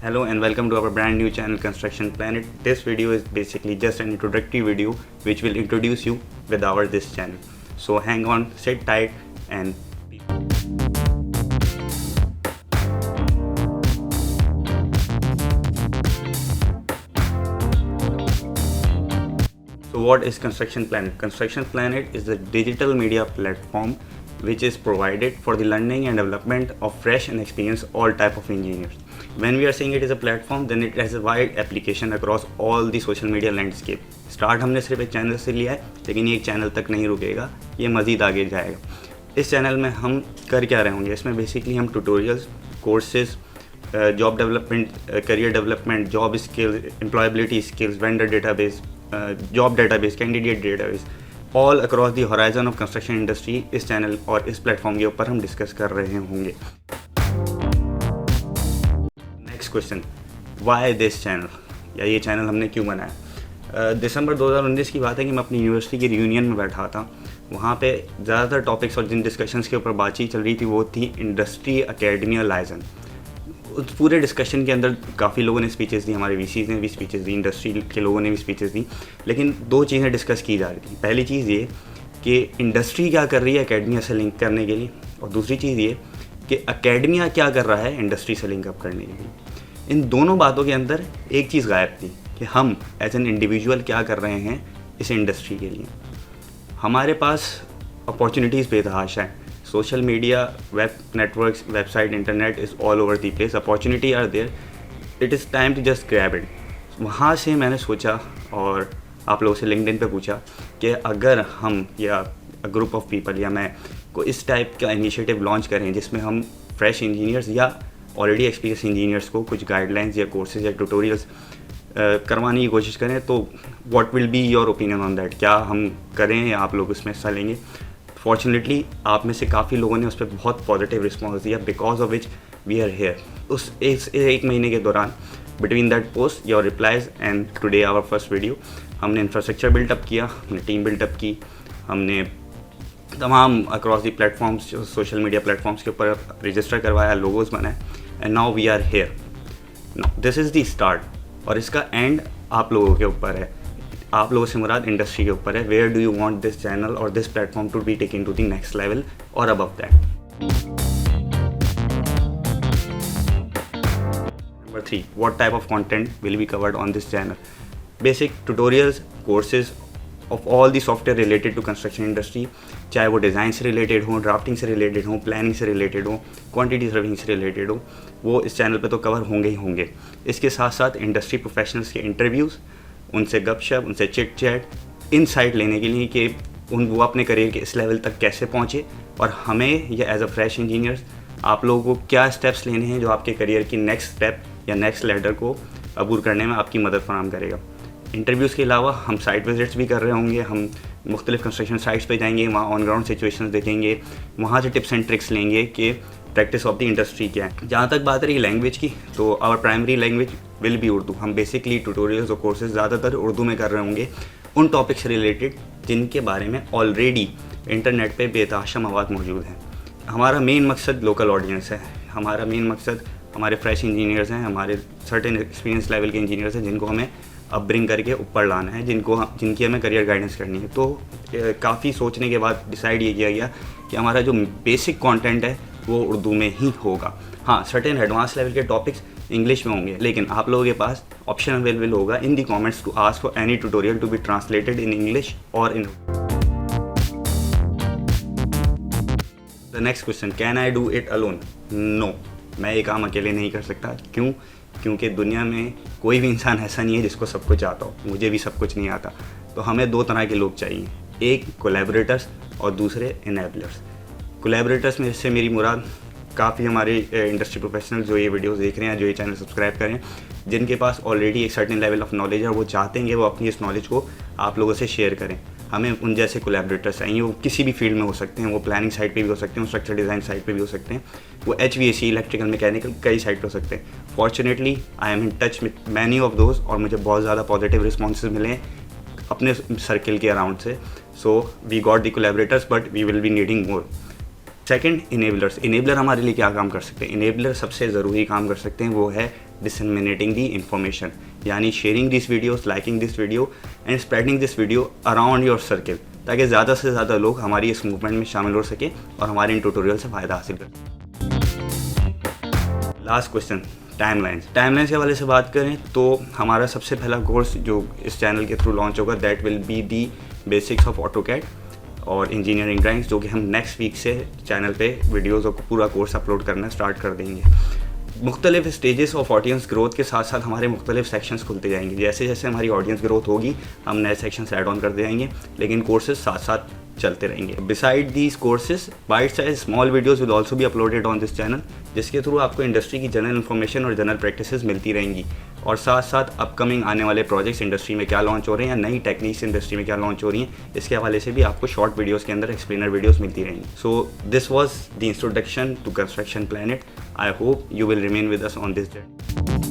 Hello and welcome to our brand new channel Construction Planet. This video is basically just an introductory video which will introduce you with our this channel. So hang on, sit tight and So what is Construction Planet? Construction Planet is the digital media platform which is provided for the learning and development of fresh and experienced all type of engineers. When we are saying it is a platform, then it has a wide application across all the social media landscape. Start हमने सिर्फ एक channel से लिया है, लेकिन ये एक channel तक नहीं रुकेगा, ये मज़ीद आगे जाएगा. इस चैनल में हम कर क्या रहे होंगे? इसमें बेसिकली हम tutorials, courses, job development, career development, job skills, employability skills, vendor database, job database, candidate database, all across the horizon of construction industry इस चैनल और इस प्लेटफॉर्म के ऊपर हम डिस्कस कर रहे होंगे. Next question, why this channel, या ये चैनल हमने क्यों बनाया? दिसंबर 2019 की बात है कि मैं अपनी यूनिवर्सिटी की रियूनियन में बैठा था. वहाँ पे ज़्यादातर टॉपिक्स और जिन डिस्कशंस के ऊपर बातचीत चल रही थी वो थी इंडस्ट्री अकेडमिया लाइजन. उस पूरे डिस्कशन के अंदर काफ़ी लोगों ने स्पीचेस दी, हमारे वीसीज ने भी स्पीचेस दी, इंडस्ट्री के लोगों ने भी स्पीचेस दी, लेकिन दो चीज़ें डिस्कस की जा रही थी. पहली चीज़ ये कि इंडस्ट्री क्या कर रही है अकेडमिया से लिंक करने के लिए, और दूसरी चीज़ ये कि अकेडमिया क्या कर रहा है इंडस्ट्री से लिंक अप करने के लिए. इन दोनों बातों के अंदर एक चीज़ गायब थी कि हम एज एन इंडिविजुअल क्या कर रहे हैं इस इंडस्ट्री के लिए. हमारे पास अपॉर्चुनिटीज़ बेतहाशा हैं. Social media, web networks, website, internet is all over the place. Opportunity are there, it is time to just grab it. वहाँ से मैंने सोचा और आप लोगों से लिंक्डइन पे पूछा कि अगर हम या ग्रुप ऑफ पीपल या मैं को इस टाइप का इनिशिएटिव लॉन्च करें जिसमें हम फ्रेश इंजीनियर्स या ऑलरेडी एक्सपीरियंस इंजीनियर्स को कुछ गाइडलाइंस या कोर्सेज या ट्यूटोरियल्स करवाने की कोशिश करें, तो what will be your opinion on that? क्या हम करें या आप लोग उसमें हिस्सा लेंगे? फॉर्चुनेटली आप में से काफ़ी लोगों ने उस पर बहुत पॉजिटिव रिस्पॉन्स दिया, because of which we are here. उस एक महीने के दौरान between that post your replies and today our first video हमने इंफ्रास्ट्रक्चर बिल्टअप किया, हमने टीम बिल्टअप की, हमने तमाम across the platforms, social media platforms के ऊपर रजिस्टर करवाया, लोगोज बनाए, and now we are here. This is the start, और इसका एंड आप लोगों के ऊपर है. आप लोगों से मुराद इंडस्ट्री के ऊपर है. Where do you want this channel और this platform to be taken to the next level और above that? Number 3, what type of content will be covered on this channel? Basic tutorials, courses of all the software related to construction industry, चाहे वो design से related हो, drafting से related हो, planning से related हो, quantity serving से related हो, वो इस चैनल पे तो कवर होंगे ही होंगे. इसके साथ साथ इंडस्ट्री प्रोफेशनल्स के इंटरव्यूज़, उनसे गपशप, उनसे चिट चैट, इनसाइट लेने के लिए कि वो अपने करियर के इस लेवल तक कैसे पहुँचे, और हमें या एज अ फ्रेश इंजीनियर्स आप लोगों को क्या स्टेप्स लेने हैं जो आपके करियर की नेक्स्ट स्टेप या नेक्स्ट लेडर को अबूर करने में आपकी मदद फराहम करेगा. इंटरव्यूज़ के अलावा हम साइट विजिट्स भी कर रहे होंगे. हम मुख्तलिफ कंस्ट्रक्शन साइट्स पे जाएंगे, वहाँ ऑन ग्राउंड सिचुएशंस देखेंगे, वहाँ से टिप्स एंड ट्रिक्स लेंगे कि प्रैक्टिस ऑफ द इंडस्ट्री क्या है. जहाँ तक बात रही लैंग्वेज की, तो our primary language will be Urdu. हम बेसिकली ट्यूटोरियल्स और कोर्सेज ज़्यादातर उर्दू में कर रहे होंगे उन टॉपिक से रिलेटेड जिनके बारे में ऑलरेडी इंटरनेट पे बेतहाशा मवाद मौजूद हैं. हमारा मेन मकसद लोकल ऑडियंस है. हमारा मेन मकसद हमारे फ्रेश इंजीनियर्स हैं, हमारे सर्टेन एक्सपीरियंस लेवल के इंजीनियर्स हैं जिनको हमें अपब्रिंग करके ऊपर लाना है, जिनकी हमें करियर गाइडेंस करनी है. तो काफ़ी सोचने के बाद डिसाइड ये किया गया कि हमारा जो बेसिक कंटेंट है वो उर्दू में ही होगा. हाँ, सर्टेन एडवांस लेवल के टॉपिक्स इंग्लिश में होंगे, लेकिन आप लोगों के पास ऑप्शन अवेलेबल होगा in the comments to ask for any tutorial to be translated in English और in. The next question, can I do it alone? No, मैं ये काम अकेले नहीं कर सकता. क्यों? क्योंकि दुनिया में कोई भी इंसान ऐसा नहीं है जिसको सब कुछ आता हो. मुझे भी सब कुछ नहीं आता. तो हमें दो तरह के लोग चाहिए, एक कोलैबोरेटर्स और दूसरे इनेबलर्स. कोलैबोरेटर्स में से मेरी मुराद काफ़ी हमारे इंडस्ट्री प्रोफेशनल जो ये वीडियोस देख रहे हैं, जो ये चैनल सब्सक्राइब करें, जिनके पास ऑलरेडी एक सर्टेन लेवल ऑफ नॉलेज है, वो चाहते हैं वो अपनी इस नॉलेज को आप लोगों से शेयर करें. हमें उन जैसे कोलैबोरेटर्स चाहिए. वो किसी भी फील्ड में हो सकते हैं, वो प्लानिंग साइड पे भी हो सकते हैं, स्ट्रक्चर डिज़ाइन साइड पे भी हो सकते हैं, वो HVAC, इलेक्ट्रिकल, मैकेनिकल, कई साइड पे हो सकते हैं. Fortunately I am in touch with many of those, और मुझे बहुत ज़्यादा पॉजिटिव रिस्पॉन्सेज मिले हैं अपने सर्किल के अराउंड से. So we got the collaborators, but we will be needing more. Second, enablers. Enabler हमारे लिए क्या काम कर सकते हैं? इनेबलर सबसे ज़रूरी काम कर सकते हैं वो है disseminating the information, यानी sharing these videos, liking this video and spreading this video around your circle, ताकि ज़्यादा से ज़्यादा लोग हमारी इस मूवमेंट में शामिल हो सके और हमारे इन ट्यूटोरियल से फ़ायदा हासिल करें। लास्ट क्वेश्चन, टाइमलाइंस के हवाले से बात करें तो हमारा सबसे पहला कोर्स जो इस चैनल के थ्रू लॉन्च होगा that will be the basics of AutoCAD और इंजीनियरिंग ड्राइंग्स, जो कि हम नेक्स्ट वीक से चैनल पे वीडियोज़ और पूरा कोर्स अपलोड करना स्टार्ट कर देंगे। मुख्तलिफ स्टेजेस ऑफ ऑडियंस ग्रोथ के साथ साथ हमारे मुख्तलिफ सेक्शंस खुलते जाएंगे। जैसे जैसे हमारी ऑडियंस ग्रोथ होगी हम नए सेक्शंस ऐड ऑन करते जाएंगे, लेकिन कोर्सेज साथ साथ चलते रहेंगे। Beside these courses bite size small videos will also be uploaded on this channel, जिसके थ्रू आपको इंडस्ट्री की जनरल इन्फॉर्मेशन और जनरल प्रैक्टिसेस मिलती रहेंगी और साथ साथ अपकमिंग आने वाले प्रोजेक्ट्स इंडस्ट्री में क्या लॉन्च हो रहे हैं या नई टेक्निक्स इंडस्ट्री में क्या लॉन्च हो रही हैं, इसके हवाले से भी आपको शॉर्ट वीडियोज़ के अंदर एक्सप्लेनर वीडियोज़ मिलती रहेंगी। So this was the introduction to Construction Planet. I hope you will remain with us on this journey.